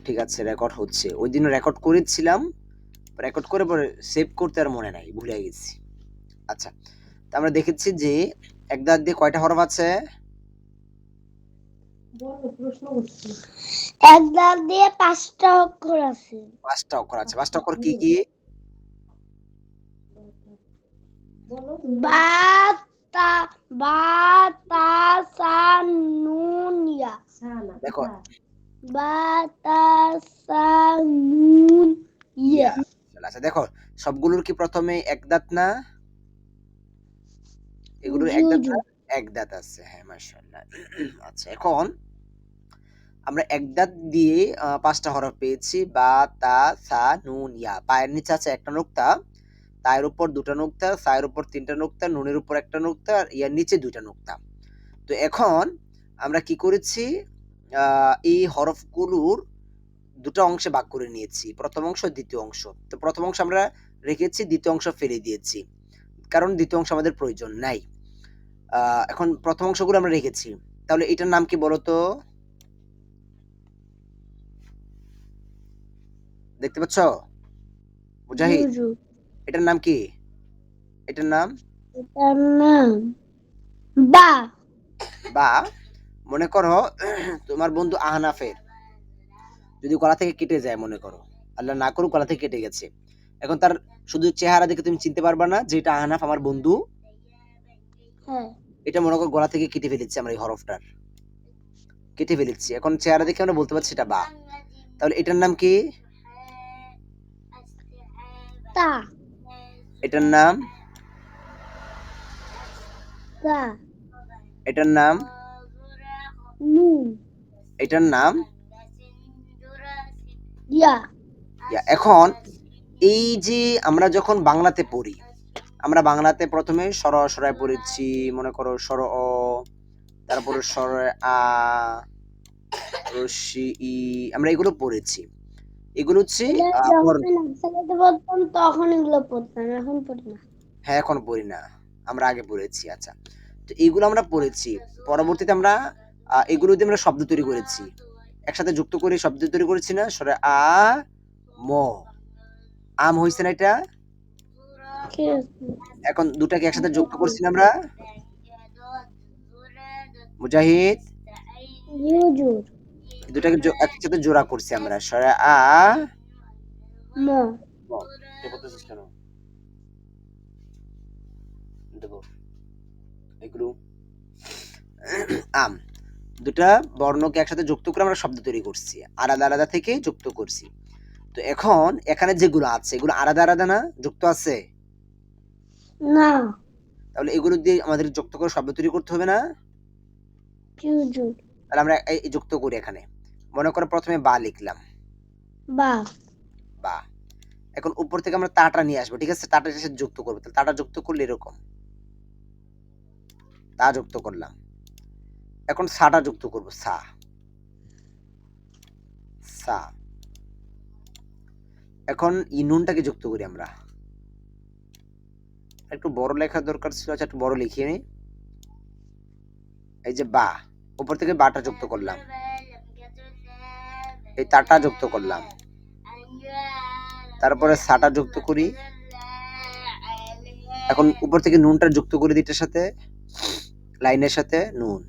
ঠিক আছে, রেকর্ড হচ্ছে। ওই দিন রেকর্ড করেছিলাম, রেকর্ড করে পরে সেভ করতে আর মনে নাই, ভুলে গেছি। আচ্ছা, তো আমরা দেখেছি যে এক দাঁত দিয়ে কয়টা হরফ আছে? এক দাঁত দিয়ে 5টা অক্ষর আছে। 5টা অক্ষর আছে। 5টা অক্ষর কি কি? বা, তা, বা, তা, সা, নুন, ইয়া। দেখো, বা, তা, সা, নুন, ইয়া। আচ্ছা দেখো, সবগুলোর কি প্রথমে এক দাঁত না? এগুলোর জি এক দাঁত না? হুজুর। এক দাঁত আছে, হ্যাঁ, মাশাআল্লাহ। আচ্ছা, এখন আমরা এক দাঁত দিয়ে 5টা হরফ পেয়েছি, বা, তা, সা, নুন, ইয়া। পায়ের নিচে আছে একটা নোক্তা, তায়ের উপর 2টা নোক্তা, সায়ের উপর 3টা নোক্তা, নুনের উপর একটা নোক্তা, আর ইয়ার নিচে 2টা নোক্তা। তো এখন আমরা কি করেছি? এই হরফগুলোর 2টা অংশে ভাগ করে নিয়েছি, প্রথম অংশ, দ্বিতীয় অংশ। তো প্রথম অংশ আমরা রেখেছি, দ্বিতীয় অংশ ফেলে দিয়েছি, কারণ দ্বিতীয় অংশ আমাদের প্রয়োজন নাই। এখন প্রথম অংশগুলো আমরা রেখেছি। তাহলে এটার নাম কি বলো তো? দেখতে পাচ্ছ জি মুজাহিদ? হুজুর। এটার নাম কি? এটার নাম এটার নাম বা। বা। মনে করো তোমার বন্ধু আহনাফের যদি গলা থেকে কেটে যায়, মনে করো, আল্লাহ না করুক গলা থেকে কেটে গেছে, এখন তার শুধু চেহারা দেখে তুমি চিনতে পারবা না যে এটা আহনাফ আমার বন্ধু। হ্যাঁ। এটা মনে করো গলা থেকে কেটে ফেলেছি, আমরা এই হরফটার কেটে ফেলেছি, এখন চেহারা দেখে আমরা বলতে পারছি এটা বা। তাহলে এটার নাম কি? তা। এটার নাম তা। এটার নাম নুন। এটার নাম ইয়া। এখন এই যে আমরা যখন বাংলাতে পড়ি, আমরা বাংলাতে প্রথমে স্বর সরায় পড়েছি, মনে করো স্বর অ, তারপরে স্বর আ, রস্যি ই, আমরা এগুলো পড়েছি। এগুলো হচ্ছে যখন নার্সারিতে পড়তাম তখন এগুলো পড়তাম, এখন পড়ি না। হ্যাঁ, এখন পড়ি না, আমরা আগে পড়েছি। আচ্ছা, তো এইগুলো আমরা পড়েছি, পরবর্তীতে আমরা এগুলো দিয়ে আমরা শব্দ তৈরি করেছি, একসাথে যুক্ত করে শব্দ তৈরি করেছি না? স্বরে আ, ম, আম হয়েছে না এটা? ঠিক আছে। এখন দুটাকে একসাথে যুক্ত করছি না আমরা? মুজাহিদ, জি হুজুর। দুটাকে একসাথে জোড়া করছি আমরা, স্বরে আ, ম। ম। এটা বলতেছিস কেন? দেবো এগুলো আম, দুটা বর্ণকে একসাথে যুক্ত করে আমরা শব্দ তৈরি করছি, আলাদা আলাদা থেকে যুক্ত করছি। তো এখন এখানে যেগুলো আছে এগুলো আলাদা আলাদা না, যুক্ত আছে? না। তাহলে এগুলো দিয়ে আমাদের যুক্ত করে শব্দ তৈরি করতে হবে না? জি হুজুর। তাহলে আমরা এই যুক্ত করি এখানে। মনে করো প্রথমে বা লিখলাম, বা। বা। এখন উপর থেকে আমরা তাটা নিয়ে আসবো, ঠিক আছে? তাটার সাথে যুক্ত করবো, তাহলে তাটা যুক্ত করলে এরকম, তা যুক্ত করলাম। এখন সাটা যুক্ত করব, সা, সা। এখন ই নুনটাকে যুক্ত করি আমরা, একটু বড় লেখার দরকার ছিল, আচ্ছা একটু বড় লিখিয়ে নি। এই যে বা, উপর থেকে বাটা যুক্ত করলাম, এই তাটা যুক্ত করলাম, তারপরে সাটা যুক্ত করি, এখন উপর থেকে নুনটা যুক্ত করে দিই, এটার সাথে লাইনের সাথে নুন,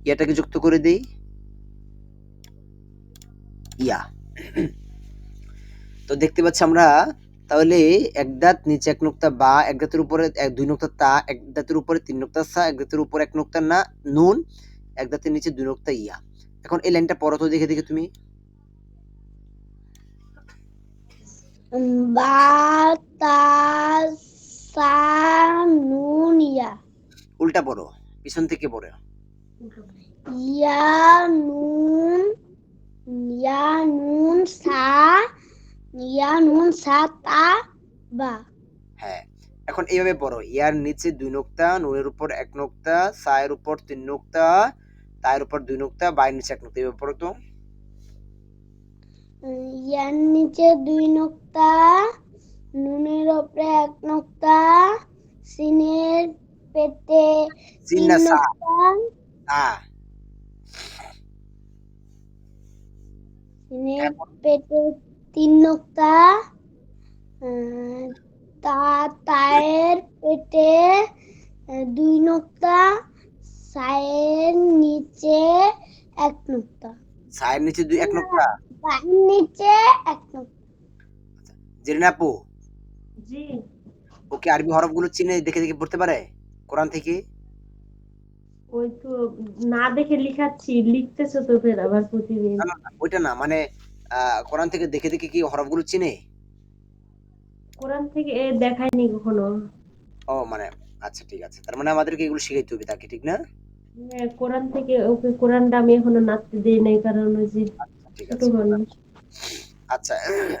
ইয়াটাকে যুক্ত করে দিই, ইয়া। তো দেখতে পাচ্ছি আমরা, তাহলে এক দাঁত নিচে এক নুক্তা বা, এক দাঁতের উপরে দুই নুক্তা তা, এক দাঁতের উপরে 3 নুক্তা সা, এক দাঁতের উপরে এক নুক্তা না নুন, এক দাঁতের নিচে 2 নুক্তা ইয়া। এখন এই লাইনটা পড়ো তো দেখে দেখে তুমি। বা, তা, সা, নুন, ইয়া। উল্টা পড়ো, পিছন থেকে পড়ো। ইয়া, নুন, ইয়া, নুন, সা, ইয়া, নুন, সা, তা, বা। হ্যাঁ, এখন এইভাবে পড়ো, ইয়ার নিচে 2 নুক্তা, নুনের উপর 1 নুক্তা, সা এর উপর 3 নুক্তা, তা এর উপর 2 নুক্তা, বা এর নিচে 1 নুক্তা, এইভাবে পড়ো তো। ইয়ার নিচে 2 নুক্তা, নুনের উপরে 1 নুক্তা, সিনের পেটে সিন 3 না সা, নুক্তা, সা, সিনের পেটে 3 নোক্তা, তায়ের পেটে 2 নোক্তা, সায়ের নিচে 1 নোক্তা। সায়ের নিচে দুই এক নোক্তা। পায়ের নিচে 1 নোক্তা। জেরিন আপু, জি, ও কি আরবি হরফগুলো চিনে দেখে দেখে পড়তে পারে কোরআন থেকে? ওই তো না দেখে লিখাচ্ছি, লিখতেছো তো ফের আবার প্রতিদিন। না না না, ওইটা না, মানে কোরআন থেকে দেখে দেখে কি হরফগুলো চিনে? কোরআন থেকে দেখায়নি কখনো। ও মানে, আচ্ছা ঠিক আছে, তার মানে আমাদেরকে এগুলো শিখাইতে হবে তাকে, ঠিক না? হ্যাঁ, কোরআন থেকে ওকে কোরআনটা আমি এখনো নাচতে দেই নাই, কারণ ওই যে আচ্ছা ঠিক ছোট আছে। মানুষ। আচ্ছা,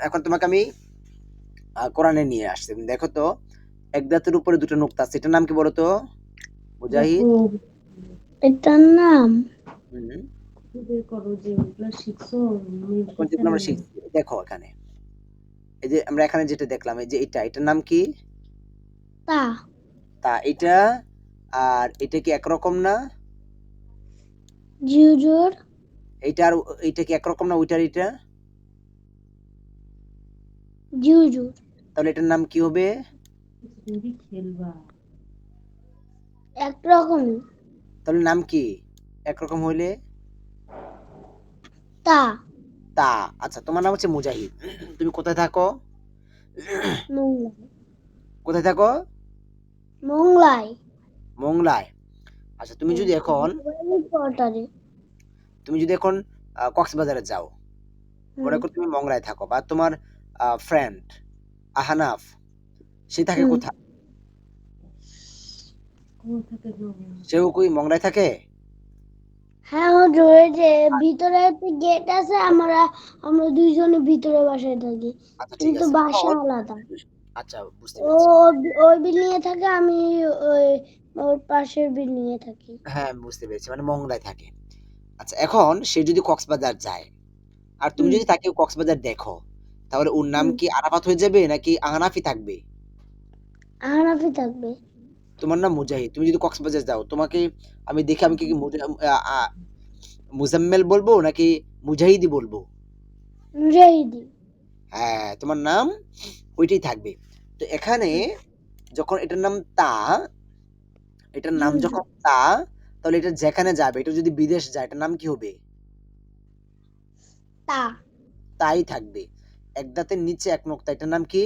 এখন তোমাকে আমি কোরআনে নিয়ে আসছি। তুমি দেখো তো, এক দাঁতের উপরে দুটো নোক্তা আছে, এটার নাম কি বলো তো মুজাহিদ? ওহো, এটার নাম হুম, বের করো যে ওগুলো শিখছো, আমি এখন বুঝতে যেগুলো আমরা পারি না। শিখছি দেখো এখানে, এই যে আমরা এখানে যেটা দেখলাম, এই যে এটার নাম কি? তা, তা এটা, আর এটা কি একরকম না? জি হুজুর। এইটা আর এইটা কি একরকম না ওইটার এটা? জি হুজুর। তাহলে এটার নাম কি হবে? তুমি খেলবা। একরকমই। তাহলে নাম কি একরকম হইলে? তা, তা। আচ্ছা, তোমার নাম হচ্ছে মুজাহিদ, তুমি কোথায় থাকো? মোংলাই। কোথায় থাকো? মোংলাই। মোংলায়। আচ্ছা, তুমি যদি এখন কোয়ার্টারে। কক্সবাজারে যাও, মনে হুম, করো তুমি মংলায় থাকো, বা তোমার ফ্রেন্ড আহানাফ, সে থাকে হুম। কোথায়? কোথা থেকে গো? সেও কই মংলায় থাকে? হ্যাঁ হুজুর, ওই যে ভিতরে একটা গেট আছে, আমরা দুইজনে ভিতরে বাসায় থাকি, আচ্ছা ঠিক কিন্তু আছে, বাসা এখন আলাদা। আচ্ছা বুঝতে ও পেরেছি। ওই বিল্ডিং এ থাকে, আমি ওই ওর পাশের বিল্ডিং এ থাকি। হ্যাঁ বুঝতে পেরেছি, মানে মংলায় থাকে। আচ্ছা, এখন সে যদি কক্সবাজার যায়, আর তুমি হুম, যদি তাকে কক্সবাজার দেখো, তাহলে ওর নাম হুম। কি আরাফাত হয়ে যাবে নাকি আহনাফই থাকবে? আহনাফি থাকবে। তোমার নাম মুজাহিদ, তুমি যদি কক্সবাজার যাও, তোমাকে আমি দেখে আমি কি মুজাম্মেল বলবো নাকি মুজাহিদি বলবো? মুজাহিদি। হ্যাঁ, তোমার নাম ওইটাই থাকবে। তো এখানে হুম, যখন এটার নাম তা, এটার জি নাম হুজুর। যখন তা, তাহলে এটা যেখানে যাবে, এটা যদি বিদেশ যায়, এটার নাম কি হবে? তা, তাই থাকবে। এক দাঁতের নিচে এক নোক্তা, এটার নাম কি?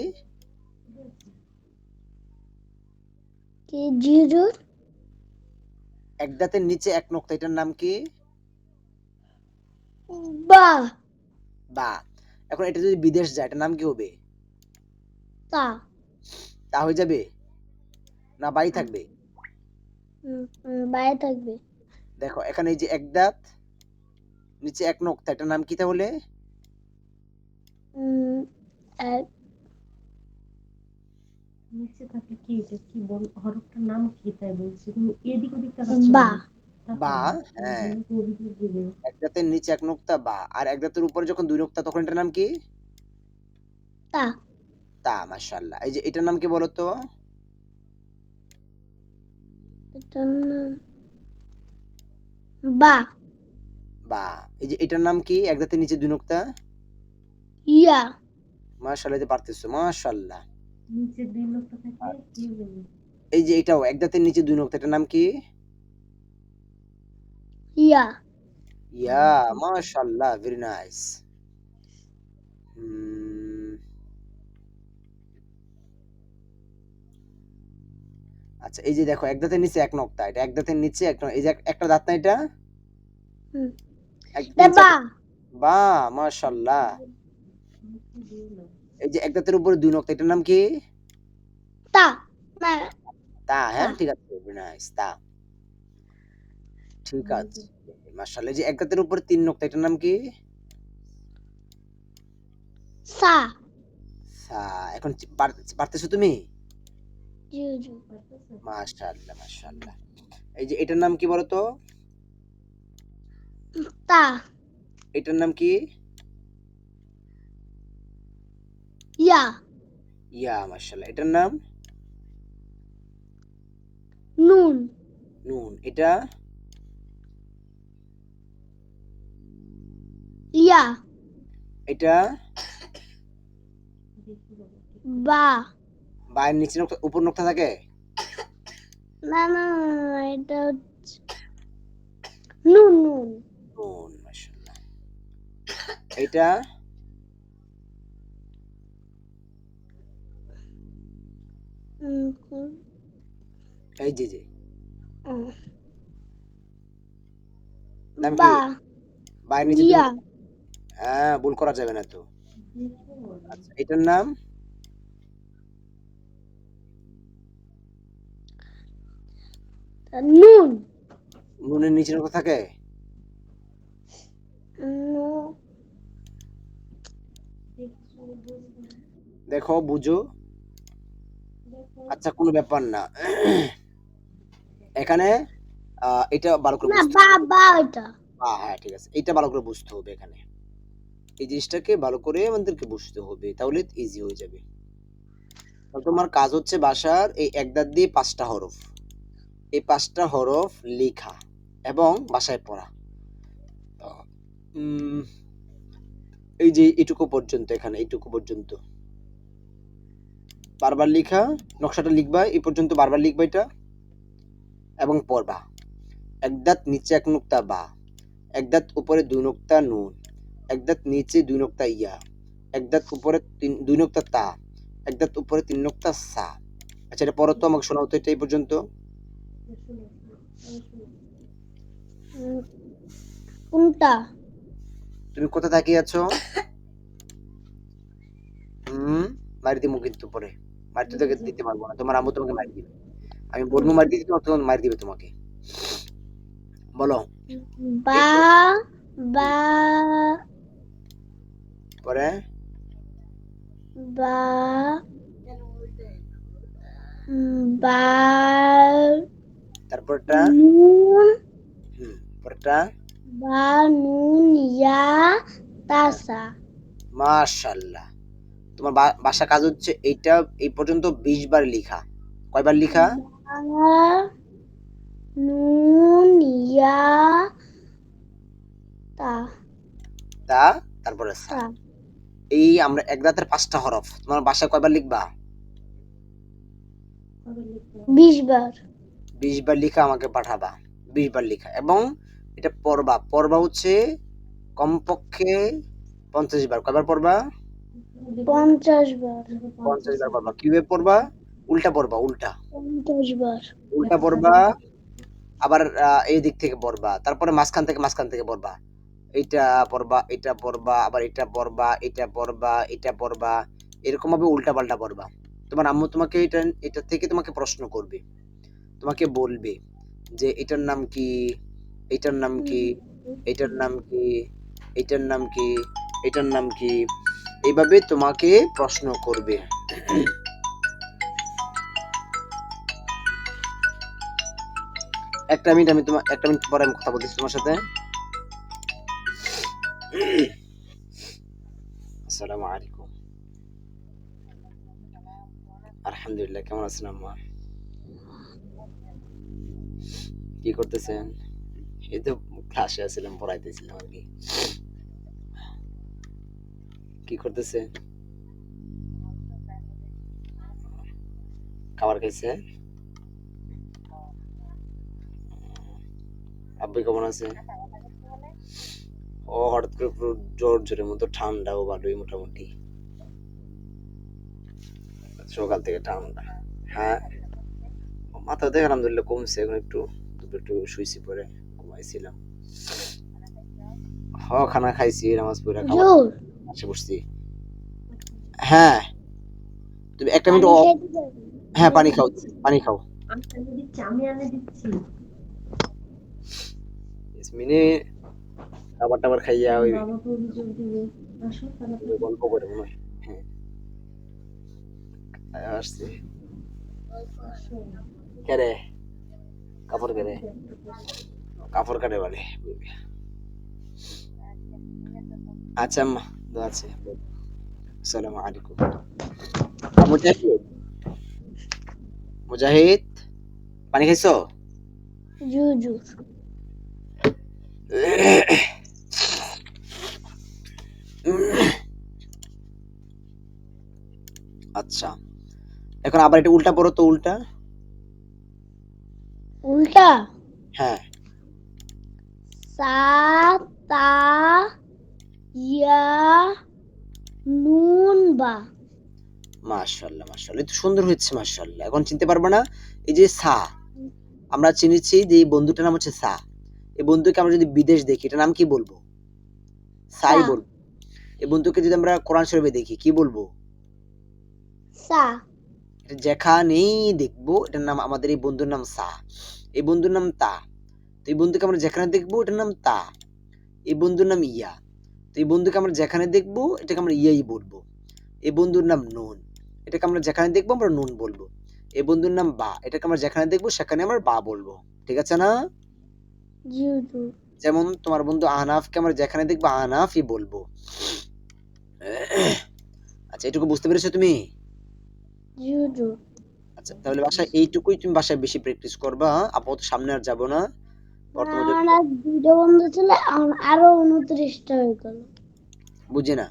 কি জি হুজুর? এক দাঁতের নিচে এক নোক্তা, এটার নাম কি? বা, বা। এখন এটা যদি বিদেশ যায়, এটার নাম কি হবে? তা। তা হয়ে যাবে না বাই থাকবে? বাইরে থাকবে। দেখো এখানে এই যে এক দাঁত নিচে এক নোক্তা, এটার নাম কি তাহলে? উম, এক, নিচে থাকলে কি, এটা কি বল, হরফটার নাম কি তাই বলছি, তুমি এদিক ওদিক তাকাচ্ছো বা, কেন? বা। তাকাও, হ্যাঁ, আমাকে অভিযোগ দিবে। এক দাঁতের নিচে এক নোক্তা বা, আর এক দাঁতের উপরে যখন দুই নোক্তা, তখন এটার নাম কি? তা। তা। মাশাআল্লাহ, এই যে এটার নাম কি বলো তো? এটার নাম বা, বা। এই যে এটার নাম কি এক দাঁতের নিচে দুই নোক্তা? ইয়া। মাশাআল্লাহ, যে পারতেছো, মাশাআল্লাহ। নিচে দুই লোকটা থাকলে কি বলবো? এই যে এটাও এক দাঁতের নিচে দুই নোক্তা, এটার নাম কি? ইয়া। ইয়া। মাশাআল্লাহ, ভেরি নাইস। হুম, আচ্ছা, এই যে দেখো এক দাঁতের নিচে এক নোক্তা, এটা এক দাঁতের নিচে এক এই যে একটা দাঁত না এটা? হুম, এক দাঁতের নিচে বা, বা। মাশাআল্লাহ। এই যে এক দাঁতের উপরে দুই নোক্তা, এটার নাম কি? তা। না, তা। তা। হ্যাঁ ঠিক আছে, ভেরি নাইস, তা। ঠিক আছে, মাশাআল্লাহ। এই যে এক দাঁতের উপরে তিন নোক্তা, এটার নাম কি? সা। সা। এখন পারতেছো তুমি? জি হুজুর। মাশাআল্লাহ, মাশাআল্লাহ। এই যে এটার নাম কি বলো তো? তা। এটার নাম কি? ইয়া। ইয়া। মাশাআল্লাহ, এটার নাম? নুন। নুন। এটা? ইয়া। এটা বা। বায়ের নিচে নোক্তা উপর নোক্তা থাকে? না না না, না, এটা হচ্ছে নুন নুন। নুন, মাশাআল্লাহ। এটা উম, এই যে উম, নাম কি? বা বায়ের নিচে ইয়া হ্যাঁ, ভুল করা যাবে না তো। আচ্ছা, এটার নাম? নুন। নুনের নিচে নোক্তা থাকে? নু- দেখো, বুঝো। আচ্ছা, কোনো ব্যাপার না। এখানে এটা ভালো করে না বুঝতে বা হবে। বা এটা হ্যাঁ, ঠিক আছে। এটা ভালো করে বুঝতে হবে এখানে। এই জিনিসটাকে ভালো করে আমাদেরকে বুঝতে হবে। তাহলে ইজি হয়ে যাবে। তাহলে তোমার কাজ হচ্ছে বাসার এই এক দাঁত দিয়ে 5টা হরফ। এই 5টা হরফ লেখা এবং বাসায় পড়া। উম, এই যে এটুকু পর্যন্ত, এখানে এইটুকু পর্যন্ত বারবার লেখা, নকশাটা লিখবা, এই পর্যন্ত বারবার লিখবা এটা এবং পড়বা। এক দাঁত নিচে এক নুক্তা বা, এক দাঁত উপরে 2 নুক্তা নুন, এক দাঁত নিচে 2 নুক্তা ইয়া, এক দাঁত উপরে 2 নুক্তা তা, এক দাঁত উপরে 3 নুক্তা সা। আচ্ছা, এটা পড়ো তো, আমাকে শোনাও তো এটা এই পর্যন্ত। উম, কোনটা? তুমি কোথা তাকিয়ে আছো? মারি দিমু কিন্তু পরে। মারি তো দিতে পারবো না, তোমার আম্মু তোমাকে মারি দিবে। আমি বলবো মারি দিতে, তোমার মারি দিবে তোমাকে। বলো। বা বা পরে বা বা তারপরটা নুন পরেরটা বা নুন ইয়া তাসা। মাশাআল্লাহ। তোমার বাসা কাজ হচ্ছে এইটা এই পর্যন্ত 20 বার লেখা। কয়বার লেখা? বা নুন ইয়া তা তা, তারপরে সা। সা এই আমরা এক দাঁতের 5টা হরফ তোমার বাসায় কয়বার লিখবা? 20 বার। 20 বার লিখা আমাকে পাঠাবা। 20 বার লিখা এবং এটা পড়বা। পড়বা হচ্ছে কমপক্ষে 50 বার। কয়বার পড়বা? 50 বার। 50 বার পড়বা। কিভাবে পড়বা? উল্টা পড়বা, উল্টা। 50 বার। উল্টা পড়বা, আবার এই দিক থেকে পড়বা। তারপরে মাঝখান থেকে পড়বা। এইটা পড়বা, এটা পড়বা, আবার এটা পড়বা, এটা পড়বা, এটা পড়বা। এরকম ভাবে উল্টা-পাল্টা পড়বা। তোমার আম্মু তোমাকে এটা থেকে তোমাকে প্রশ্ন করবে। তোমাকে বলবে যে এটার নাম কি? এটার নাম কি? এটার নাম কি? এটার নাম কি? এটার নাম কি? এইভাবে তোমাকে প্রশ্ন করবে। একটা মিনিট পরে আমি কথা বলতেছি তোমার সাথে। আসসালামু আলাইকুম। আলহামদুলিল্লাহ, কেমন আছেন আম্মা? কি করতেছেন? এই তো ক্লাসে আছিলাম, পড়াইতেছিলাম আর কি। কি করতেছে? খাবার খাইছে? আব্বু কেমন আছে? ও হঠাৎ করে পুরো জ্বর জ্বরের মতো, ঠান্ডাও ভালোই মোটামুটি। সকাল থেকে ঠান্ডা। হ্যাঁ, মাথা থেকে আলহামদুলিল্লাহ কমছে, এখন একটু একটু শুইছি, পরে ঘুমাইছিলাম। খানা খাইছি, নামাজ পড়ে খাবার হুজুর আসে বসছি। হ্যাঁ, তুমি একটা মিনিট পানি খাইতে যাবেন? হ্যাঁ, আমি পানি এনে খাও, দিচ্ছি, পানি খাও। আমি এনে দিচ্ছি, আমি এনে দিচ্ছি। মিনি খাবার টাবার খাইয়া ওই বাবা তো অভিযোগ দিবে। আসো তাড়াতাড়ি। গল্প করে মনে হয়। হ্যাঁ, আসছে। আসো। কেরে কাপড় কেরে কাপড় কাটে বলে। আচ্ছা আম্মা, দোয়া আছে। আসসালামু আলাইকুম। মুজাহিদ, মুজাহিদ, পানি খাইছো? হুজুর আচ্ছা, এখন আবার এটা উল্টা পড়ো তো, উল্টা। উল্টা হ্যাঁ, সা তা ইয়া নুন বা। মাশাআল্লাহ মাশাআল্লাহ, এই তো সুন্দর হয়েছে মাশাআল্লাহ। এখন চিনতে পারবে না? এই যে সা, আমরা চিনেছি যে এই বন্ধুটার নাম হচ্ছে সা। এই বন্ধুকে আমরা যদি বিদেশ দেখি, এটার নাম কি বলবো? সাই সা বলবো। এই বন্ধুকে যদি আমরা কোরআন শরীফে দেখি, কি বলবো? সা এটা যেখানেই দেখবো, এটার নাম, আমাদের এই বন্ধুর নাম সা। এই বন্ধুর নাম তা। তো এই বন্ধুকে আমরা যেখানে দেখবো, এটার নাম তা। এই বন্ধুর নাম ইয়া। তো এই বন্ধুকে আমরা যেখানে দেখবো, এটাকে আমরা ইয়াই বলবো। এই বন্ধুর নাম নুন। এটাকে আমরা যেখানে দেখবো আমরা নুন বলবো। এই বন্ধুর নাম বা। এটাকে আমরা যেখানে দেখবো সেখানে আমরা বা বলবো। ঠিক আছে না? জি হুজুর। যেমন তোমার বন্ধু আহনাফকে আমরা যেখানে দেখবো আহনাফই বলবো। আচ্ছা, এটুকু বুঝতে পেরেছো তুমি? জি হুজুর। আচ্ছা, তাহলে বাসায় এইটুকুই তুমি বাসায় বেশি প্র্যাকটিস করবা। আপাতত সামনে আর যাবো না। বর্তমানে আমার আর 2টা বন্ধু ছিল, আরো 29টা হয়ে গেল। বুঝি না।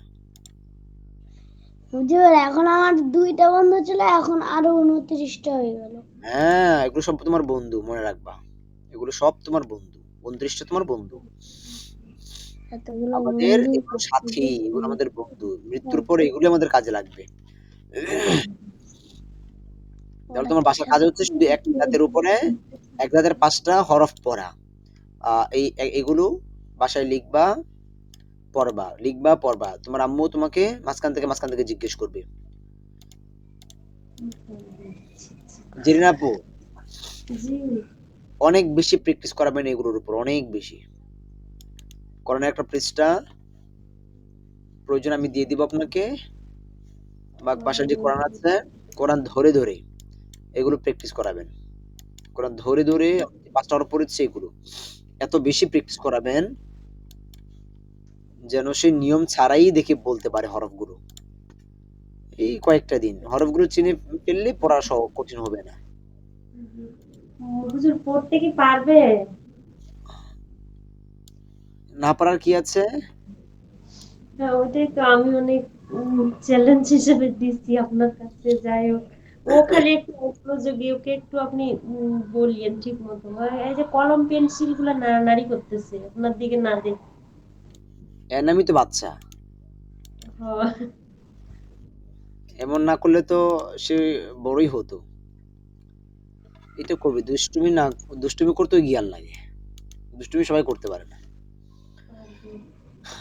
হুজুর, এখন আমার 2টা বন্ধু ছিল, এখন আরো 29টা হয়ে গেল। হ্যাঁ, এগুলো সব তোমার বন্ধু, মনে রাখবা। এগুলো সব তোমার বন্ধু। 29টা তোমার বন্ধু। এতগুলো আমাদের বন্ধু এগুলো সাথী, এগুলো আমাদের বন্ধু। মৃত্যুর পরে এগুলো আমাদের কাজে লাগবে। তাহলে তোমার একটা বাসার কাজ সাথে হচ্ছে শুধু এক দাঁতের উপরে, এক দাঁতের 5টা হরফ পড়া। এগুলো বাসায় লিখবা, পড়বা, লিখবা, পড়বা। তোমার আম্মু তোমাকে মাঝখান থেকে জিজ্ঞেস করবে। জেরিন আপু, জি। অনেক বেশি প্র্যাকটিস করাবেন এগুলোর উপর, অনেক বেশি। কোরআনের একটা পৃষ্ঠা প্রয়োজন আমি দিয়ে দিব আপনাকে, বা বাসায় যে কোরআন আছে, কোরআন ধরে ধরে এগুলো প্র্যাকটিস করাবেন। কোরআন ধরে ধরে 5টা হরফ পড়েছে এগুলো এত বেশি প্র্যাকটিস করাবেন যেন সে নিয়ম ছাড়াই দেখে বলতে পারে হরফগুলো। এই কয়েকটা দিন হরফগুলো চিনে ফেললে পড়া কঠিন হবে না। হুজুর পড়তে কি পারবে? না পারার কি আছে? হ্যাঁ, ওইটাই তো আমি অনেক চ্যালেঞ্জ হিসেবে দিচ্ছি আপনার কাছে। যাই হোক, ও খালি একটু অমনোযোগী, ওকে একটু আপনি বলিয়েন ঠিক মতো। এই যে কলম পেন্সিল গুলা নাড়ানাড়ি করতেছে আপনার দিকে না দেখ। এর নামই তো বাচ্চা। হ্যাঁ। এমন না করলে তো সে বড়ই হতো। এটা করবে দুষ্টুমি, না দুষ্টুমি করতেও জ্ঞান লাগে। দুষ্টুমি সবাই করতে পারে না।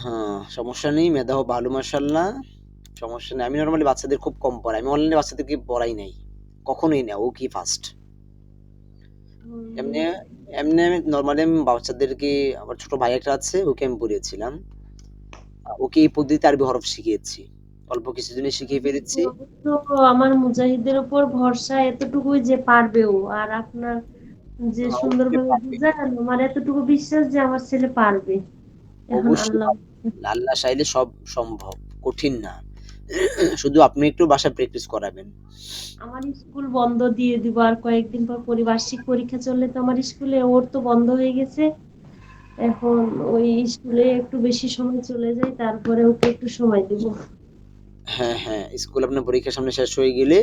হ্যাঁ, সমস্যা নেই, মেধাও ভালো মাশাআল্লাহ। সমস্যা নেই। আমি নরমালি বাচ্চাদের খুব কম পড়াই। আমি অনলাইনে বাচ্চাদেরকে পড়াই নাই, কখনোই না। ও কি ফার্স্ট। এমনি এমনি আমি নরমালি আমি বাচ্চাদেরকে, আমার ছোট ভাই একটা আছে, ওকে আমি পড়িয়েছিলাম। ওকে এই পদ্ধতিতে আরবি হরফ শিখিয়েছি। অল্প কিছুদিনে শিখিয়ে ফেলেছি। তো আমার মুজাহিদের উপর ভরসা, এতটুকুই যে পারবে ও। আর আপনার যে হ্যাঁ, অবশ্যই সুন্দরভাবে পারবে। বুঝান, আমার এতটুকু বিশ্বাস যে আমার ছেলে পারবে। এখন অবশ্যই আল্লাহ। পারবে। আল্লাহ চাইলে সব সম্ভব। কঠিন না। শুধু আপনি একটু বাসায় প্র্যাকটিস করাবেন। আমার স্কুল বন্ধ দিয়ে দিব আর কয়েকদিন পর। বার্ষিক পরীক্ষা চললে তো আমার স্কুলে, ওর তো বন্ধ হয়ে গেছে। এখন ওই স্কুলে একটু বেশি সময় চলে যায়, তারপরে ওকে একটু সময় দেব। হ্যাঁ, হ্যাঁ, স্কুল আপনার পরীক্ষার সামনে শেষ হয়ে গেলে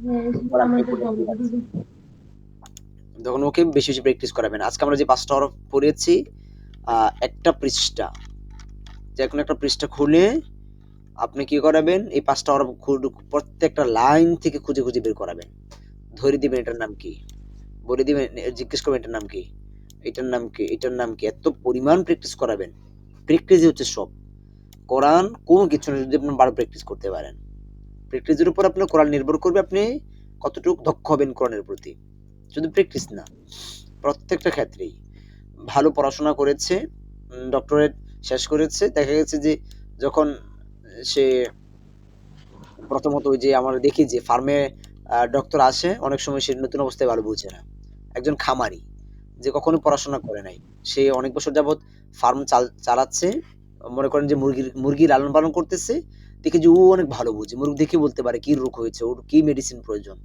হ্যাঁ, স্কুল পরে আপনি আমাদের পড়ে বন্ধ ঠিক আছে। দিবে। তখন ওকে বেশি বেশি প্র্যাকটিস করাবেন। আজকে আমরা যে 5টা হরফ পড়েছি, একটা পৃষ্ঠা, যে কোনো একটা পৃষ্ঠা খুলে আপনি কি করাবেন, এই 5টা হরফ প্রত্যেকটা লাইন থেকে খুঁজে খুঁজে বের করাবেন। ধরে দিবেন এটার নাম কি, বলে দিবেন, জিজ্ঞেস করবেন এটার নাম কি, এটার নাম কি, এটার নাম কি। এত পরিমাণ প্র্যাকটিস করাবেন। প্র্যাকটিসই হচ্ছে সব। কোরআন কোনো কিছু না, যদি আপনি বারো প্র্যাকটিস করতে পারেন। প্র্যাকটিসের উপর আপনার কোরআন নির্ভর করবে, আপনি কতটুকু দক্ষ হবেন কোরআনের প্রতি। শুধু প্র্যাকটিস না, প্রত্যেকটা ক্ষেত্রেই। ভালো পড়াশোনা করেছে, ডক্টরেট শেষ করেছে, দেখা গেছে যে যখন সে প্রথমত, ওই যে আমরা দেখি যে ফার্মে ডক্টর আসে, অনেক সময় সে নতুন অবস্থায় ভালো বুঝে না। একজন খামারি যে কখনো পড়াশোনা করে নাই, সে অনেক বছর যাবত ফার্ম চালাচ্ছে, মনে করেন যে মুরগি লালন পালন করতেছে, দেখে যে ও অনেক ভালো বুঝে, মুরগি দেখে বলতে পারে কি রোগ হয়েছে, ওর কি মেডিসিন প্রয়োজন।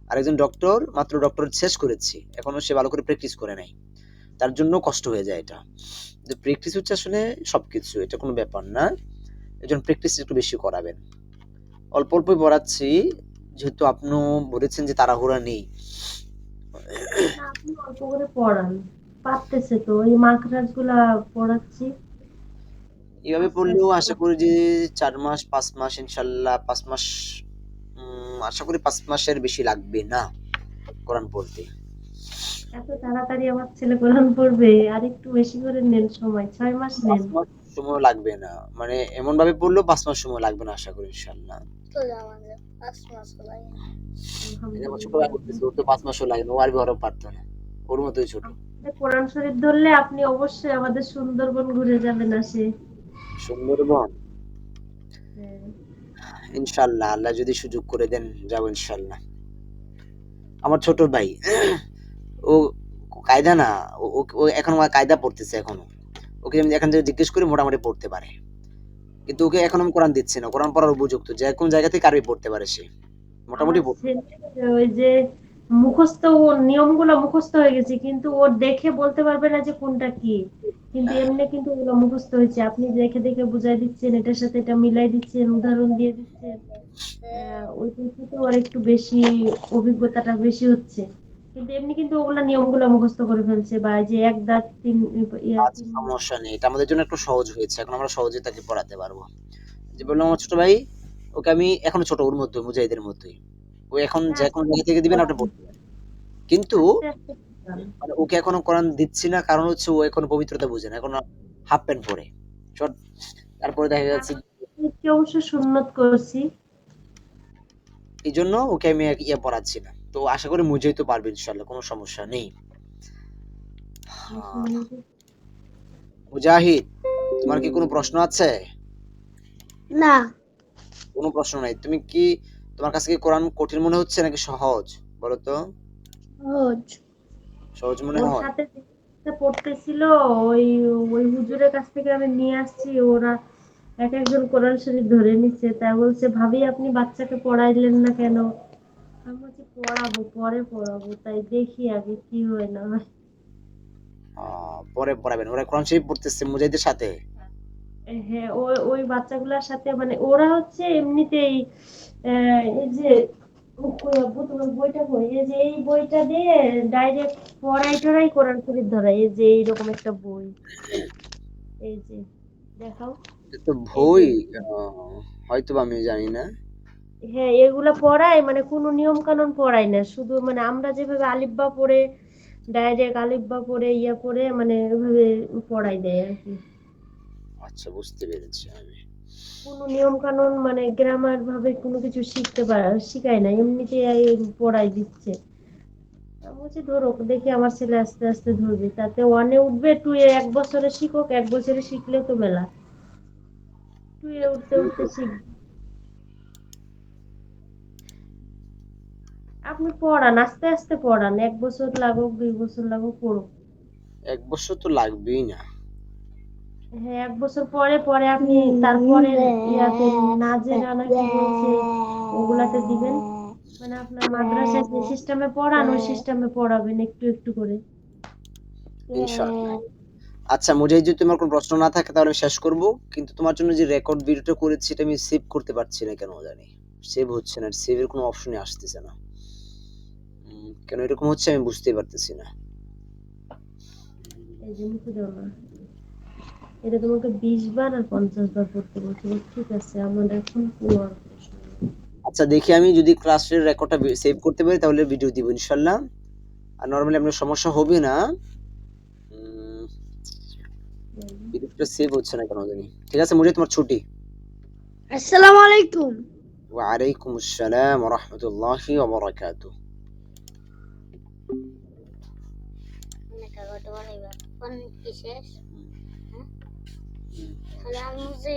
আর একজন ডক্টর মাত্র ডক্টরেট শেষ করেছে, এখনো সে ভালো করে প্র্যাকটিস করে নাই, তার জন্য কষ্ট হয়ে যায় এটা। যে প্র্যাকটিস হচ্ছে আসলে সবকিছু, এটা কোনো ব্যাপার না। এজন্য প্র্যাকটিস একটু বেশি করাবেন। অল্প অল্পই পড়াচ্ছি, যেহেতু আপনিও বলেছেন যে তাড়াহুড়া নেই। না, আপনি অল্প করে পড়ান, পারতেছে তো, এই মাখরাজ গুলা পড়াচ্ছি এভাবে আস্তে পড়লেও আস্তে। আশা করি যে 4 মাস 5 মাস ইনশাল্লাহ 5 মাস, আশা করি 5 মাসের বেশি লাগবে না কোরআন পড়তে। এত তাড়াতাড়ি আমার ছেলে কোরআন পড়বে? আর একটু বেশি করে নেন সময়, 6 মাস 5 নেন। মাস সময় লাগবে না, মানে এমন ভাবে পড়লেও 5 মাস সময় লাগবে না আশা করি ইনশাল্লাহ। এই যে আমার ছোট ভাই আলহামদুলিল্লাহ। বলতেছে ওর তো 5 মাসও লাগে না, ও আরবি হরফ পারতো না, ওর মতোই ছোট। আপনাদের কোরআন শরীফ ধরলে আপনি অবশ্যই আমাদের সুন্দরবন ঘুরে যাবেন আসে। সুন্দরবন হ্যাঁ। ইনশাল্লাহ, আল্লাহ যদি সুযোগ করে দেন যাবো ইনশাল্লাহ। আমার ছোট ভাই ও কায়দা না, ও ও এখন কায়দা পড়তেছে এখনো। ওকে আমি এখান থেকে জিজ্ঞেস করি মোটামুটি পড়তে পারে, কিন্তু ওকে এখন আমি কোরআন দিচ্ছি না, কোরআন পড়ার উপযুক্ত, যে কোন জায়গা থেকে আরবি পড়তে পারে সে মোটামুটি আমার ছেলে ওই যে মুখস্থ, ওর নিয়মগুলো মুখস্থ হয়ে গেছে, কিন্তু ওর দেখে বলতে পারবে না যে কোনটা কি। কিন্তু এমনি কিন্তু ওগুলো মুখস্থ হয়েছে, আপনি দেখে দেখে বুঝাই দিচ্ছেন, এটার সাথে এটা মিলাই দিচ্ছেন, উদাহরণ দিয়ে দিচ্ছেন। ওইটার সাথে ওর একটু বেশি অভিজ্ঞতাটা বেশি হচ্ছে। কিন্তু এমনি কিন্তু ওগুলা নিয়মগুলো মুখস্থ করে ফেলছে, বা এই যে এক দাঁত তিন আচ্ছা, তিন। সমস্যা নেই, এটা আমাদের জন্য একটু সহজ হয়েছে, এখন আমরা সহজে তাকে পড়াতে পারবো। যে বললাম আমার ছোট ভাই, ওকে আমি এখনো ছোট, ওর মধ্যে মুজাহিদের মতোই, ও এখন যে আস্তে কোনো জায়গা থেকে দিবেন আপনি পড়তে পারেন। কিন্তু আস্তে আস্তে পড়ান। মানে ওকে এখনো কোরআন দিচ্ছি না, কারণ হচ্ছে ও এখনো পবিত্রতা বুঝে না, এখন হাফ প্যান্ট পরে শর্ট, তারপরে দেখা যাচ্ছে আমি অবশ্য সুন্নত করছি। এই জন্য ওকে আমি ইয়ে পড়াচ্ছি না, তো আশা করি মুজাহিদ তো পারবে ইনশাল্লাহ, কোনো সমস্যা নেই। হ্যাঁ, মুজাহিদ, তোমার কি কোনো প্রশ্ন আছে? না, কোনো প্রশ্ন নাই, তুমি কি, তোমার কাছে কি কোরআন কঠিন মনে হচ্ছে নাকি সহজ, বলো তো? সহজ। সহজ মনে ওর হয়? সাথে যে পড়তেছিল, ওই ওই হুজুরের কাছ থেকে আমি নিয়ে আসছি, ওরা এক একজন কোরআন শরীফ ধরে নিচ্ছে, তা বলছে ভাবি আপনি বাচ্চাকে পড়াইলেন না কেন? আমি বলছি পড়াবো, পরে পড়াবো, তাই দেখি আগে কি হয় না হয়। পরে পড়াবেন, ওরা কোরআন শরীফ পড়তেছে মুজাহিদের সাথে? হ্যাঁ, ওই ওই বাচ্চাগুলোর সাথে মানে ওরা হচ্ছে এমনিতেই এই যে কই আব্বু তোমার বইটা কই, এই যে এই বইটা দিয়ে ডাইরেক্ট পড়াই টড়াই কোরআন শরীফ ধরাই, এই যে এইরকম একটা বই, এই যে দেখাও, এটা তো এই যে। বই, হয়তো বা আমি জানি না। হ্যাঁ, এগুলা পড়ায় মানে কোনো নিয়ম কানুন পড়ায় না, শুধু মানে আমরা যেভাবে আলিফ বা পড়ে ডাইরেক্ট আলিফ বা পড়ে ইয়া পড়ে মানে ওইভাবে পড়াই দেয় আর কি। আচ্ছা, বুঝতে পেরেছি আমি। কোনো নিয়ম কানুন মানে গ্রামার ভাবে কোনো কিছু শিখায় না, এমনিতে পড়াই দিচ্ছে। আমি বলছি ধরো দেখি আমার ছেলে আস্তে আস্তে ধরবে, তাতে ওয়ানে উঠবে, টুয়ে 1 বছরে শিখুক, 1 বছরে শিখলেও তো মেলা, টুয়ে উঠতে উঠতে শিখবে। আপনি পড়ান, আস্তে আস্তে পড়ান, 1 বছর লাগুক 2 বছর লাগুক পড়ুক। 1 বছর তো লাগবেই না। হ্যাঁ, 1 বছর পরে পরে আপনি তারপরে ইয়াতে নাজেরা না কি বলছে ওগুলাতে দিবেন, মানে আপনার মাদ্রাসায় যে সিস্টেমে পড়ান ওই সিস্টেমে পড়াবেন একটু একটু করে। ইনশাআল্লাহ। আচ্ছা মুজাহিদ, যদি তোমার কোনো প্রশ্ন না থাকে তাহলে আমি শেষ করব, কিন্তু তোমার জন্য যে রেকর্ড ভিডিওটা করেছি এটা আমি সেভ করতে পারছি না কেন জানি, সেভ হচ্ছে না, সেভের কোনো অপশনই আসতেছে না। কেন এরকম হচ্ছে আমি বুঝতেই পারতেছি না। এই যে মুখে দাও না, এটা তোমাকে 20 বার আর 50 বার পড়তে বলছে। ঠিক আছে, আমার এখন কোনো আর প্রশ্ন নেই। আচ্ছা দেখি আমি যদি ক্লাসের রেকর্ডটা সেভ করতে পারি তাহলে ভিডিও দিব ইনশাআল্লাহ, আর নরমালি আপনার সমস্যা হবে না। উম, ভিডিওটা সেভ হচ্ছে না কেন জানি। ঠিক আছে মুজাহিদ, তোমার ছুটি। আসসালামু আলাইকুম। ওয়ালাইকুম আসসালাম ওয়া রাহমাতুল্লাহি ওয়া বারাকাতুহু। কোন কি শেষ? হ্যাঁ? তাহলে আমি যে